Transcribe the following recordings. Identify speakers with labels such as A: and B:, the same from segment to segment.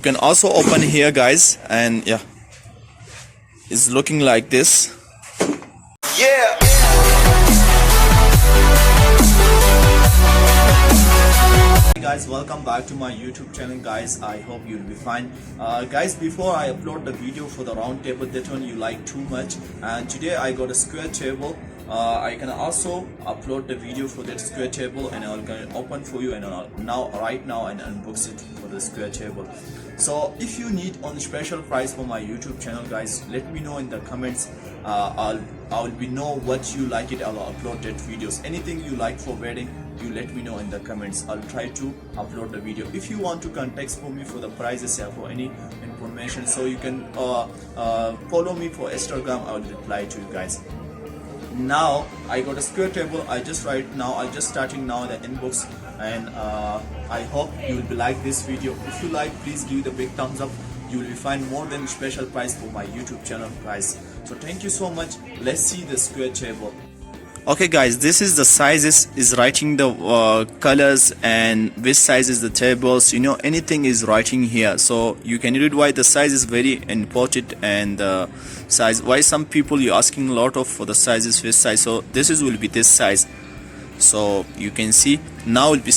A: You can also open here, guys, and yeah, it's looking like this.
B: Yeah.
A: Hey guys, welcome back to my YouTube channel, guys. I hope you'll be fine. Guys, before I upload the video for the round table, that one you like too much, and today I got a square table. I can also upload the video for that square table, and I'll gonna open for you and right now and unbox it for the square table. So if you need on the special price for my YouTube channel, guys, let me know in the comments. I'll be know what you like it. I'll upload that videos. Anything you like for wedding, you let me know in the comments. I'll try to upload the video. If you want to contact for me for the prices or for any information, so you can follow me for Instagram. I will reply to you guys. Now I got a square table. I just starting now the inbox, and I hope you will be like this video. If you like, please give the big thumbs up. You will find more than special price for my YouTube channel, guys. So thank you so much. Let's see the square table. Okay guys, this is the sizes, is writing the colors and which size is the tables, anything is writing here, so you can read why the size is very important, and the size, why some people you asking a lot of for the sizes, which size. So this is will be this size, so you can see now will be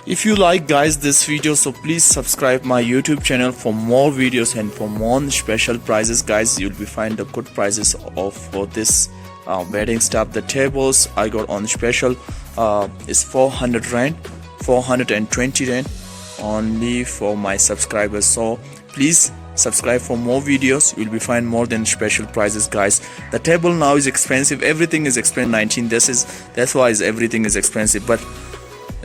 A: If you like, guys, this video, so please subscribe my YouTube channel for more videos and for more special prizes, guys. You'll be find the good prices of for this wedding stuff. The tables I got on special is 400 rand, 420 rand only for my subscribers. So please subscribe for more videos. You'll be find more than special prizes, guys. The table now is expensive, everything is expensive. 19, that's why everything is expensive, but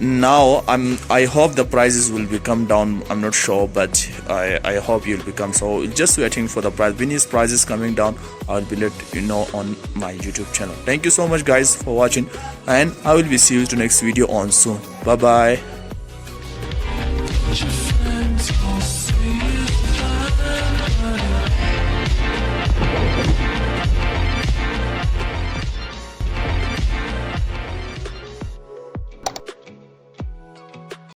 A: now I hope the prices will become down. I'm not sure, but I hope you'll become. So just waiting for the price. When his price is coming down, I'll be let you know on my YouTube channel. Thank you so much, guys, for watching, and I will be see you to next video on soon. Bye bye.